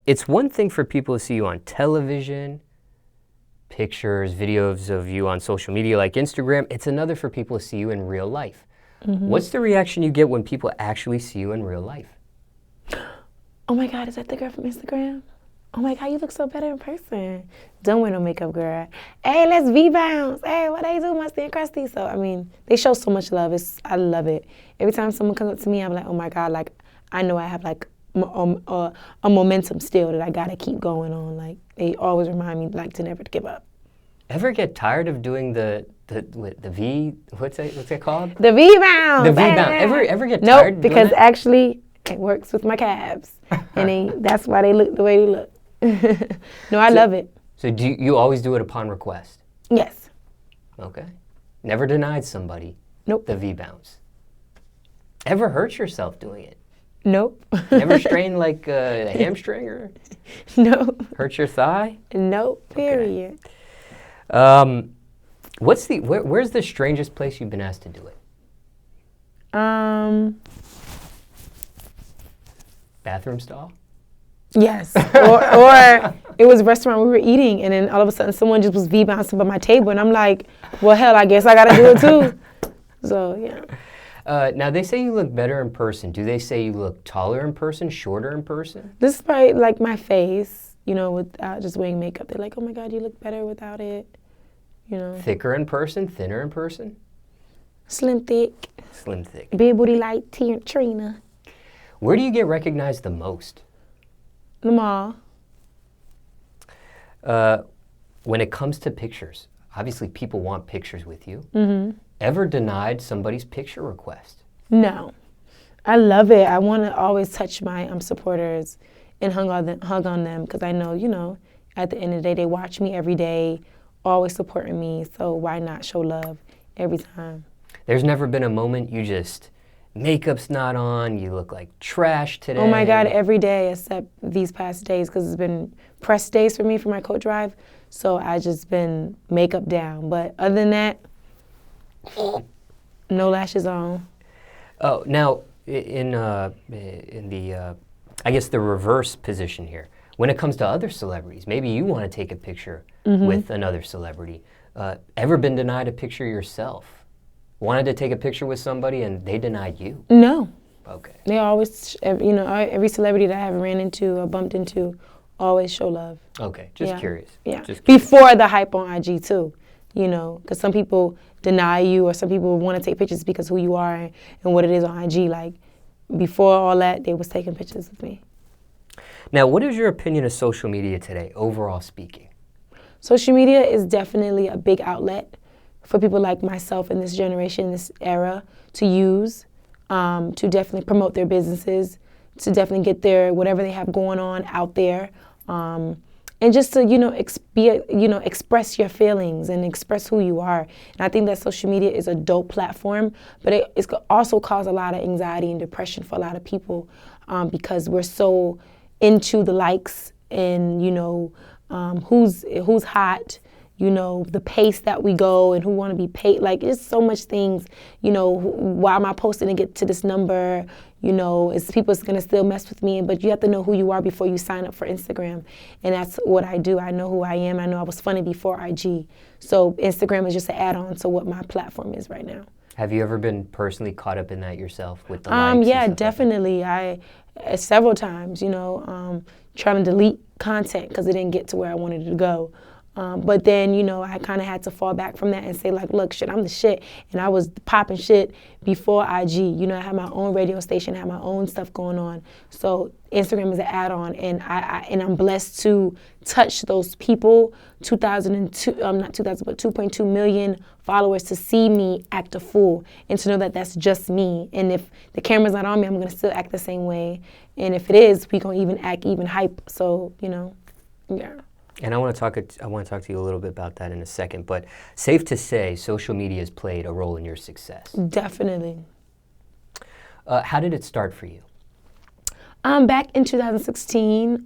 It's one thing for people to see you on television, pictures, videos of you on social media like Instagram. It's another for people to see you in real life. What's the reaction you get when people actually see you in real life? Oh my God, is that the girl from Instagram? Oh my God, you look so better in person. Don't wear no makeup, girl. Hey, let's V-bounce. Hey, what they do, Musty and Crusty. So, I mean, they show so much love. I love it. Every time someone comes up to me, I'm like, oh my God, like, I know I have like a momentum still that I gotta keep going on. Like, they always remind me like to never give up. Ever get tired of doing the V, what's that called? The V-bounce. The V-bounce. Ever get nope, tired? Because actually it works with my calves. And that's why they look the way they look. No, I love it. So do you always do it upon request? Yes. Okay. Never denied somebody Nope. the V-bounce. Ever hurt yourself doing it? Nope. Never strained like a hamstring or No. hurt your thigh? Nope. Period. Where's the strangest place you've been asked to do it? Bathroom stall? Yes. or it was a restaurant we were eating, and then all of a sudden someone just was V-bouncing by my table, and I'm like, well, hell, I guess I gotta do it too. So, yeah. Now, they say you look better in person. Do they say you look taller in person, shorter in person? This is probably like my face, you know, without just wearing makeup. They're like, oh my God, you look better without it, you know. Thicker in person, thinner in person? Slim thick. Slim thick. Big booty like Trina. Where do you get recognized the most? The mall. When it comes to pictures, obviously people want pictures with you. Ever denied somebody's picture request? No. I love it. I want to always touch my supporters and hug on them because I know, you know, at the end of the day, they watch me every day, always supporting me. So why not show love every time? There's never been a moment you just, makeup's not on, you look like trash today. Oh my God, every day except these past days because it's been press days for me for my coat drive. So I just been makeup down. But other than that, no lashes on. Oh, now in the I guess the reverse position here. When it comes to other celebrities, maybe you want to take a picture with another celebrity. Ever been denied a picture yourself? Wanted to take a picture with somebody and they denied you? No. Okay. They always, you know, every celebrity that I have ran into or bumped into always show love. Okay, just curious. Yeah. Just curious. Before the hype on IG too, you know, because some people deny you or some people want to take pictures because who you are and what it is on IG. Like, before all that, they was taking pictures with me. Now, what is your opinion of social media today, overall speaking? Social media is definitely a big outlet for people like myself in this generation, this era, to use, to definitely promote their businesses, to definitely get their whatever they have going on out there, and just to express your feelings and express who you are. And I think that social media is a dope platform, but it's also caused a lot of anxiety and depression for a lot of people because we're so into the likes and who's hot. You know, the pace that we go and who want to be paid. Like, there's so much things, you know, why am I posting to get to this number? You know, is people going to still mess with me? But you have to know who you are before you sign up for Instagram. And that's what I do. I know who I am. I know I was funny before IG. So Instagram is just an add-on to what my platform is right now. Have you ever been personally caught up in that yourself with the likes? Yeah, definitely. Several times, you know, trying to delete content because it didn't get to where I wanted it to go. But then, you know, I kind of had to fall back from that and say, like, look, shit, I'm the shit. And I was popping shit before IG. You know, I had my own radio station, I had my own stuff going on. So Instagram is an add-on, and I'm blessed to touch those people, 2.2 million followers, to see me act a fool and to know that that's just me. And if the camera's not on me, I'm going to still act the same way. And if it is, we going to even act even hype. So, you know, yeah. And I want to talk to you a little bit about that in a second, but safe to say social media has played a role in your success. Definitely. How did it start for you? Back in 2016,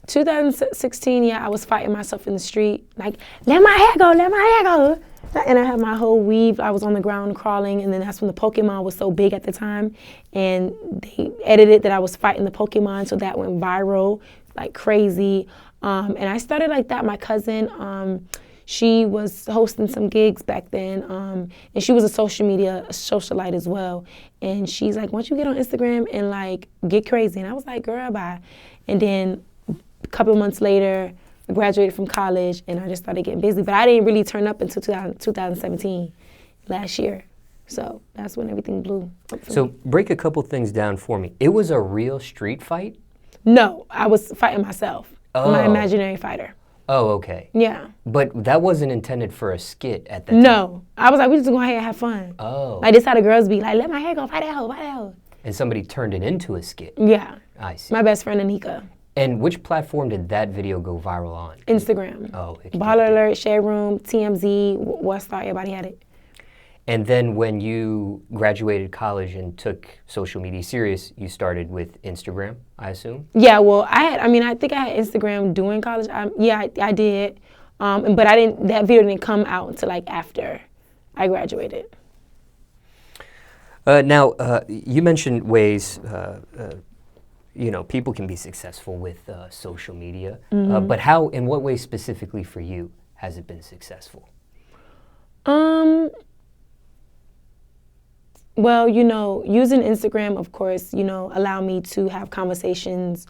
2016, yeah, I was fighting myself in the street, like, let my hair go, let my hair go. And I had my whole weave. I was on the ground crawling, and then that's when the Pokemon was so big at the time. And they edited that I was fighting the Pokemon, so that went viral like crazy. And I started like that. My cousin, she was hosting some gigs back then, and she was a social media socialite as well. And she's like, why don't you get on Instagram and like get crazy? And I was like, girl, bye. And then a couple of months later, I graduated from college, and I just started getting busy. But I didn't really turn up until 2017, last year. So that's when everything blew up for me. Break a couple things down for me. It was a real street fight? No, I was fighting myself. Oh. My imaginary fighter. Oh, okay. Yeah. But that wasn't intended for a skit at the time? No. I was like, we just go ahead and have fun. Oh. Like, this how the girls be. Like, let my hair go, fight that hoe, fight that hoe. And somebody turned it into a skit? Yeah. I see. My best friend, Anika. And which platform did that video go viral on? Instagram. Oh. Baller Alert, Share Room, TMZ, Weststar, everybody had it. And then when you graduated college and took social media serious, you started with Instagram, I assume? Yeah, well, I think I had Instagram during college. I did. But that video didn't come out until like after I graduated. Now, you mentioned ways, people can be successful with social media. Mm-hmm. But in what way specifically for you has it been successful? Well, using Instagram, of course, allow me to have conversations,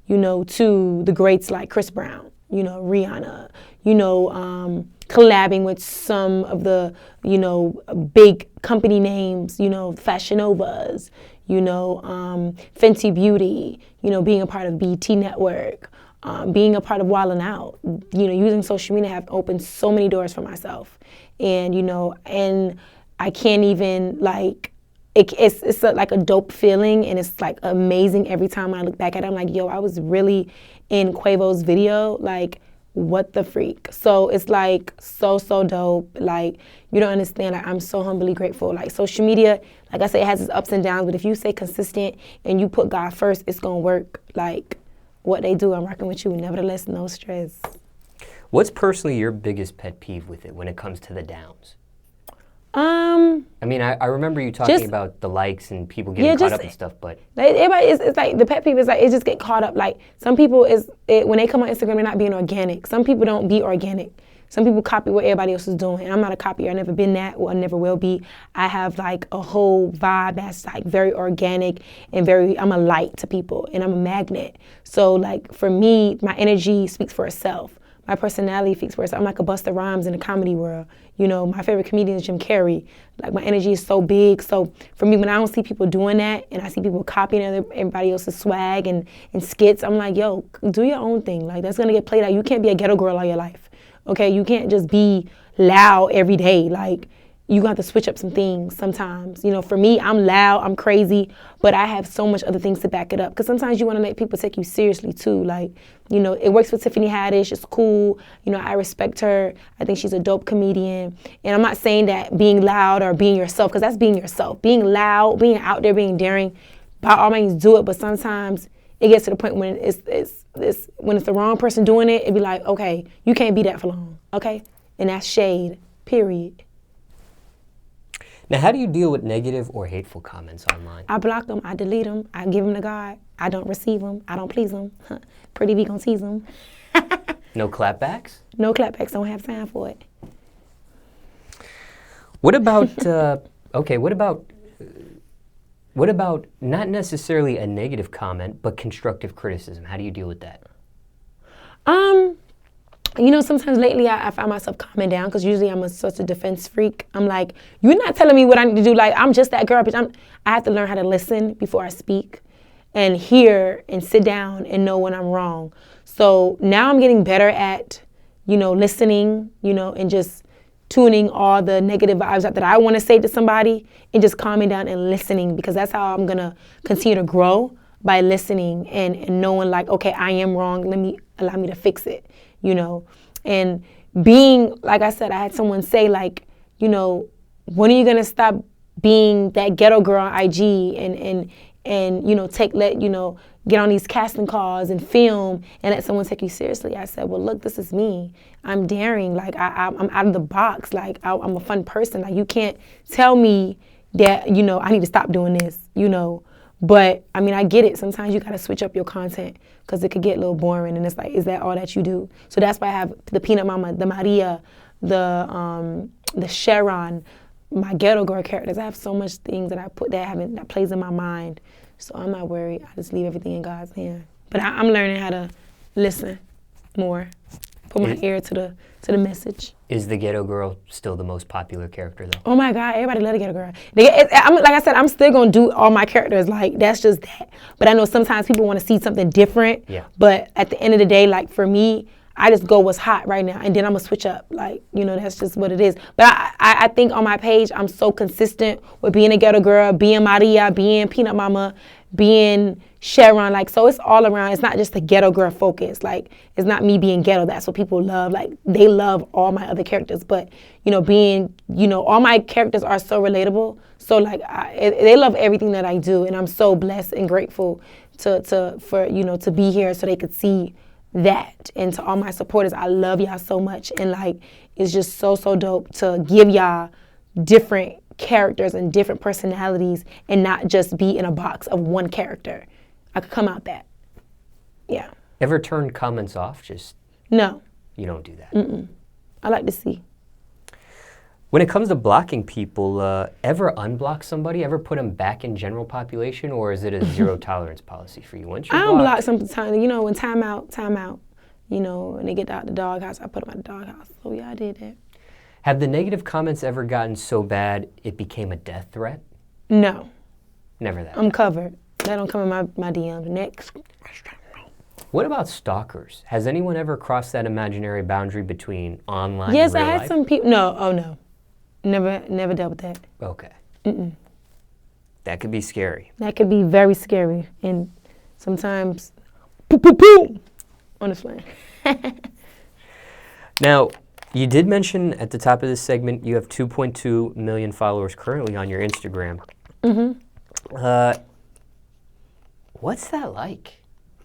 to the greats like Chris Brown, Rihanna, collabing with some of the, big company names, Fashion Novas, Fenty Beauty, being a part of BT Network, being a part of Wildin' Out, using social media have opened so many doors for myself. And, and I can't even like, it's like a dope feeling, and it's like amazing every time I look back at it. I'm like, yo, I was really in Quavo's video, like, what the freak? So it's like so dope. Like, you don't understand. Like, I'm so humbly grateful. Like, social media, like I say, it has its ups and downs, but if you stay consistent and you put God first, it's gonna work. Like, what they do, I'm rocking with you. Nevertheless, no stress. What's personally your biggest pet peeve with it when it comes to the downs? I mean, I remember you talking about the likes and people getting caught up and stuff, but like, everybody it's like the pet peeve is like it just get caught up. Like, some people when they come on Instagram, they're not being organic. Some people don't be organic. Some people copy what everybody else is doing, and I'm not a copier. I've never been that, or I never will be. I have like a whole vibe that's like very organic and I'm a light to people, and I'm a magnet. So like for me, my energy speaks for itself. My personality speaks for itself. I'm like a Busta Rhymes in the comedy world. My favorite comedian is Jim Carrey. Like, my energy is so big. So for me, when I don't see people doing that, and I see people copying everybody else's swag and skits, I'm like, yo, do your own thing. Like, that's gonna get played out. You can't be a ghetto girl all your life, okay? You can't just be loud every day. Like, you got to switch up some things sometimes. For me, I'm loud, I'm crazy, but I have so much other things to back it up. Because sometimes you want to let people take you seriously too. Like, it works with Tiffany Haddish. It's cool. I respect her. I think she's a dope comedian. And I'm not saying that being loud or being yourself, because that's being yourself. Being loud, being out there, being daring, by all means do it. But sometimes it gets to the point when it's the wrong person doing it. It'd be like, okay, you can't be that for long, okay? And that's shade, period. Now, how do you deal with negative or hateful comments online? I block them, I delete them, I give them to God. I don't receive them, I don't please them. Pretty V gon' tease them. No clapbacks? No clapbacks, don't have time for it. What about, what about not necessarily a negative comment, but constructive criticism? How do you deal with that? Sometimes lately I find myself calming down, because usually I'm such a defense freak. I'm like, you're not telling me what I need to do. Like, I'm just that girl, bitch. I have to learn how to listen before I speak, and hear and sit down and know when I'm wrong. So now I'm getting better at, listening, and just tuning all the negative vibes out that I want to say to somebody, and just calming down and listening, because that's how I'm going to continue to grow, by listening and knowing, like, okay, I am wrong. Allow me to fix it. And being, like I said, I had someone say, like, when are you gonna stop being that ghetto girl on IG and get on these casting calls and film and let someone take you seriously. I said, well, look, this is me. I'm daring. Like, I'm out of the box. Like, I'm a fun person. Like, you can't tell me that, you know, I need to stop doing this, you know. But, I mean, I get it. Sometimes you got to switch up your content because it could get a little boring. And it's like, is that all that you do? So that's why I have the Peanut Mama, the Maria, the Sharon, my ghetto girl characters. I have so much things that I put that plays in my mind. So I'm not worried. I just leave everything in God's hand. But I'm learning how to listen more, put my ear to the message. Is the ghetto girl still the most popular character, though? Oh my God, everybody love the ghetto girl. Like I said, I'm still gonna do all my characters. Like, that's just that. But I know sometimes people want to see something different. Yeah. But at the end of the day, like for me, I just go what's hot right now, and then I'm gonna switch up. Like, you know, that's just what it is. But I think on my page, I'm so consistent with being a ghetto girl, being Maria, being Peanut Mama, being Sharon. Like, so it's all around. It's not just a ghetto girl focus. Like, it's not me being ghetto. That's what people love. Like, they love all my other characters. But, you know, all my characters are so relatable. So, like, they love everything that I do, and I'm so blessed and grateful to be here so they could see that. And to all my supporters, I love y'all so much, and like it's just so dope to give y'all different characters and different personalities and not just be in a box of one character. I could come out that. Yeah. Ever turn comments off? Just no. You don't do that. I like to see. When it comes to blocking people, ever unblock somebody? Ever put them back in general population, or is it a zero tolerance policy for you? Once you're I unblock sometimes. You know, when time out. You know, when they get out the doghouse, I put them out the doghouse. So yeah, I did that. Have the negative comments ever gotten so bad it became a death threat? No. Never that. I'm covered. That don't come in my DMs. Next. What about stalkers? Has anyone ever crossed that imaginary boundary between online yes, and real I had life? some people. No, oh no. Never dealt with that. Okay. That could be scary. That could be very scary, and sometimes, poo, on the flame. Now, you did mention at the top of this segment you have 2.2 million followers currently on your Instagram. What's that like?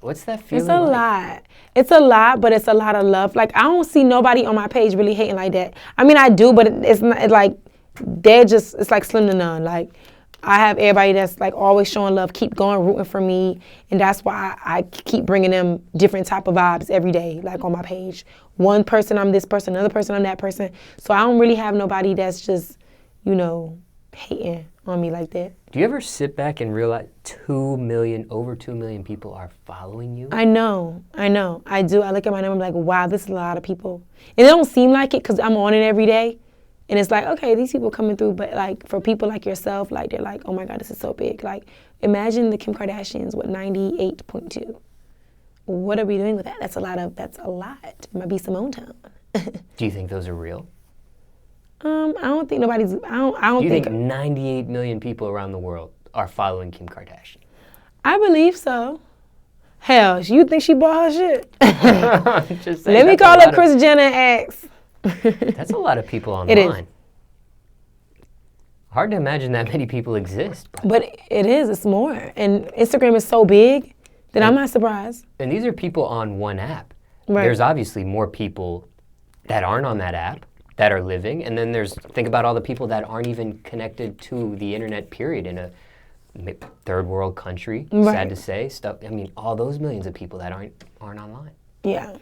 What's that feeling like? It's a lot. It's a lot, but it's a lot of love. Like, I don't see nobody on my page really hating like that. I mean, I do, but it's not like it's like slim to none. Like, I have everybody that's like always showing love, keep going, rooting for me, and that's why I keep bringing them different type of vibes every day, like on my page. One person, I'm this person, another person, I'm that person. So I don't really have nobody that's just, you know, hating on me like that. Do you ever sit back and realize over 2 million people are following you? I know. I do. I look at my number, I'm like, wow, this is a lot of people. And it don't seem like it because I'm on it every day. And it's like, okay, these people coming through. But like for people like yourself, like they're like, oh my God, this is so big. Like imagine the Kim Kardashians with 98.2. What are we doing with that? That's a lot. It might be Simone Town. Do you think those are real? I don't think nobody's, I don't Do you think. think 98 million people around the world are following Kim Kardashian? I believe so. Hell, you think she bought her shit? Just saying, Let me call up Kris Jenner and ask. That's a lot of people online. It is. Hard to imagine that many people exist. But it is. It's more. And Instagram is so big that I'm not surprised. And these are people on one app. Right. There's obviously more people that aren't on that app that are living. And then think about all the people that aren't even connected to the internet, period, in a third world country, Right. sad to say. I mean, all those millions of people that aren't online. Yeah.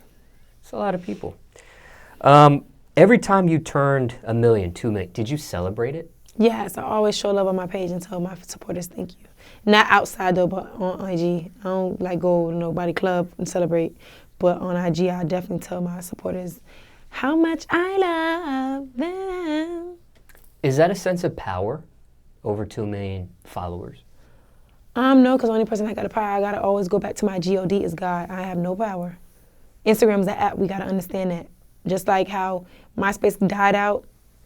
It's a lot of people. Every time you turned 1 million, 2 million, did you celebrate it? Yes, I always show love on my page and tell my supporters thank you. Not outside though, but on IG. I don't like go to nobody club and celebrate. But on IG, I definitely tell my supporters how much I love them. Is that a sense of power, over 2 million followers? No, because the only person that got the power, I got to always go back to my God is God. I have no power. Instagram's an app. We got to understand that. Just like how MySpace died out,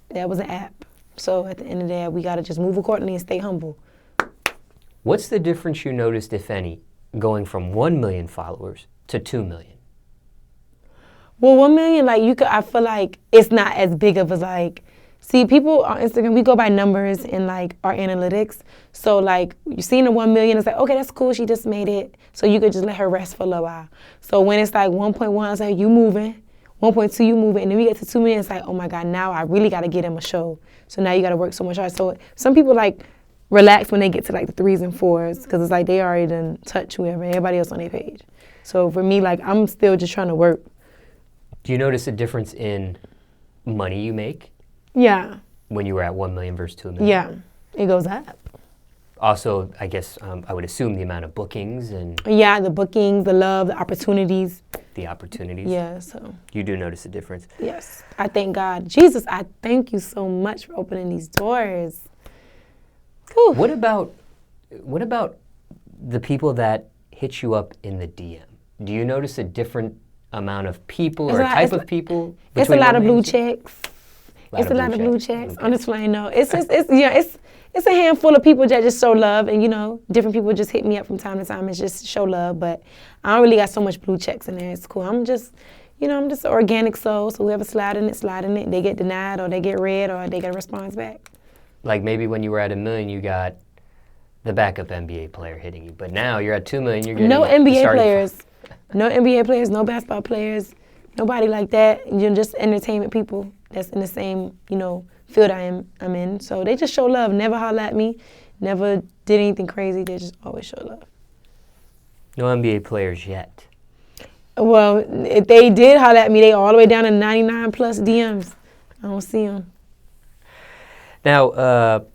that was an app. So at the end of the day, we got to just move accordingly and stay humble. What's the difference you noticed, if any, going from 1 million followers to 2 million? Well, 1 million, like I feel like it's not as big of a like See, people on Instagram, we go by numbers in like our analytics. So like you seen the 1 million, it's like, okay, that's cool. She just made it. So you could just let her rest for a little while. So when it's like 1.1, it's like you moving. 1.2, you moving. And then we get to 2 million, it's like, oh my God, now I really got to get him a show. So now you got to work so much hard. So some people like relax when they get to like the 3s and 4s because it's like they already done touch whoever, everybody else on their page. So for me, like I'm still just trying to work. Do you notice a difference in money you make? Yeah. When you were at 1 million versus 2 million? Yeah, it goes up. Also, I guess I would assume the amount of bookings and... Yeah, the bookings, the love, the opportunities. The opportunities? Yeah, so... You do notice a difference? Yes. I thank God. Jesus, I thank you so much for opening these doors. Whew. What about the people that hit you up in the DM? Do you notice a different amount of people or type of people? It's a lot of blue checks. It's a lot of blue checks. Okay. On this flying note. It's a handful of people that just show love, and different people just hit me up from time to time and just show love. But I don't really got so much blue checks in there. It's cool. I'm just an organic soul. So whoever slide in it. They get denied or they get read or they get a response back. Like maybe when you were at 1 million, you got the backup NBA player hitting you, but now you're at 2 million. You're getting no NBA players, no NBA players, no basketball players, nobody like that. Just entertainment people that's in the same field I'm in. So they just show love. Never holler at me. Never did anything crazy. They just always show love. No NBA players yet. Well, if they did holler at me, they all the way down to 99 plus DMs. I don't see them. Now,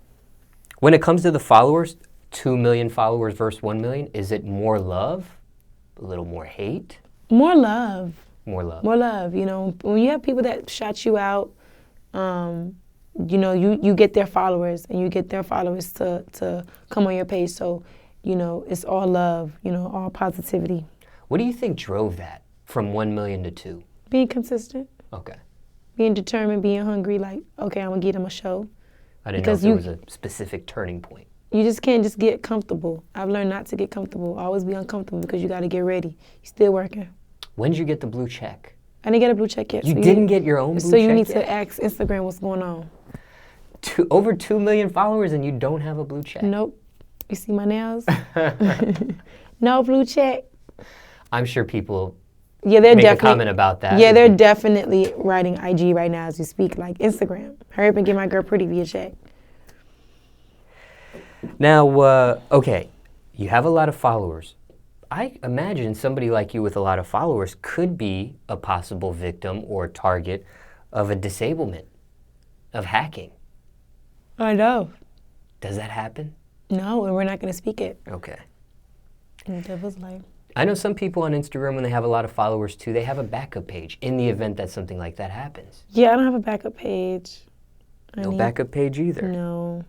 when it comes to the followers, 2 million followers versus 1 million, is it more love, a little more hate? More love. More love. More love. When you have people that shout you out, you get their followers and you get their followers to come on your page. So, it's all love, all positivity. What do you think drove that from 1 million to 2? Being consistent. Okay. Being determined, being hungry, like, okay, I'm going to get them a show. I didn't know if there was a specific turning point. You just can't just get comfortable. I've learned not to get comfortable. Always be uncomfortable because you got to get ready. You're still working. When did you get the blue check? I didn't get a blue check yet. You didn't get your own blue check So you need yet? to ask Instagram what's going on. Over 2 million followers and you don't have a blue check? Nope. You see my nails? No blue check. I'm sure people they're make a comment about that. Yeah, they're definitely writing IG right now as we speak, like Instagram. Hurry up and get my girl Pretty via check. Now, okay, you have a lot of followers. I imagine somebody like you with a lot of followers could be a possible victim or target of a disablement, of hacking. I know. Does that happen? No, and we're not going to speak it. Okay. And the devil's like... I know some people on Instagram, when they have a lot of followers too, they have a backup page in the event that something like that happens. Yeah, I don't have a backup page. No backup page either? No.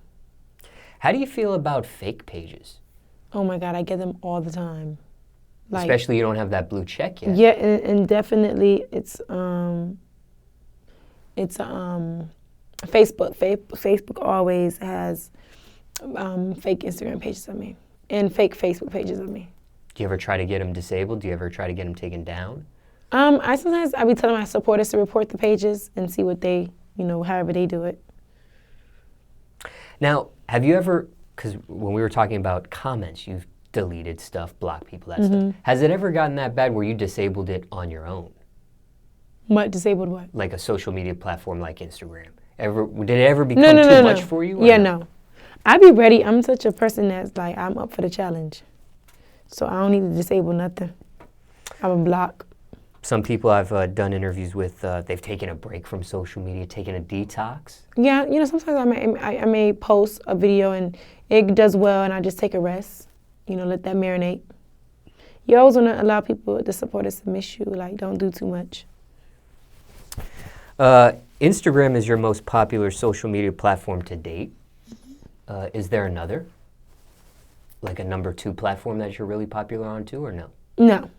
How do you feel about fake pages? Oh my God, I get them all the time. Like, especially you don't have that blue check yet. Yeah, and definitely it's Facebook. Facebook always has fake Instagram pages of me and fake Facebook pages of me. Do you ever try to get them disabled? Do you ever try to get them taken down? I be telling my supporters to report the pages and see what they, however they do it. Now, have you ever, because when we were talking about comments, you've deleted stuff, blocked people, that stuff. Has it ever gotten that bad where you disabled it on your own? What? Disabled what? Like a social media platform like Instagram. Did it ever become too much for you? Yeah, no. I be ready. I'm such a person that's like, I'm up for the challenge. So I don't need to disable nothing. I'm a block. Some people I've done interviews with, they've taken a break from social media, taken a detox. Yeah, sometimes I may post a video and it does well and I just take a rest. Let that marinate. You always want to allow people, the supporters, to miss you. Like, don't do too much. Instagram is your most popular social media platform to date. Is there another? Like a number 2 platform that you're really popular on too, or no? No,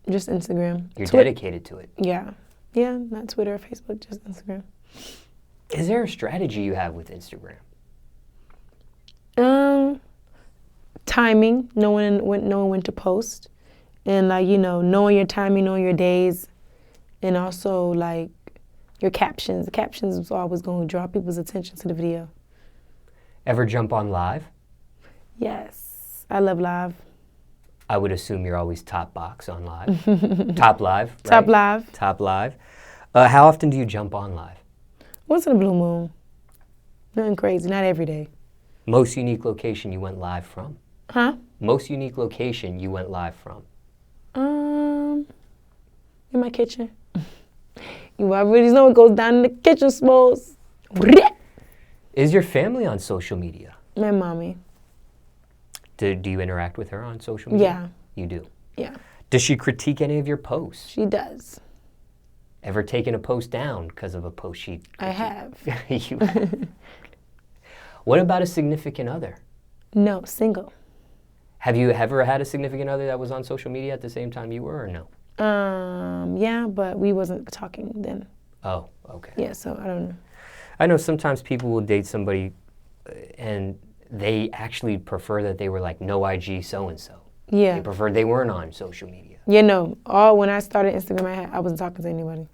just Instagram. You're dedicated to it? Yeah. Yeah, not Twitter or Facebook, just Instagram. Is there a strategy you have with Instagram? Timing, knowing when to post, and knowing your timing, knowing your days, and also your captions. The captions was always going to draw people's attention to the video. Ever jump on live? Yes, I love live. I would assume you're always top box on live. Top live, right? Top live. Top live. How often do you jump on live? Once in a blue moon. Nothing crazy, not every day. Most unique location you went live from? Huh? Most unique location you went live from? In my kitchen. You already know what goes down in the kitchen, Smallz. Is your family on social media? My mommy. Do you interact with her on social media? Yeah. You do? Yeah. Does she critique any of your posts? She does. Ever taken a post down because of a post she critiqued? I have. You have. What about a significant other? No, single. Have you ever had a significant other that was on social media at the same time you were, or no? Yeah, but we wasn't talking then. Oh, okay. Yeah, so I don't know. I know sometimes people will date somebody and they actually prefer that they were like no IG so-and-so. Yeah. They preferred they weren't on social media. Yeah, no. When I started Instagram, I wasn't talking to anybody.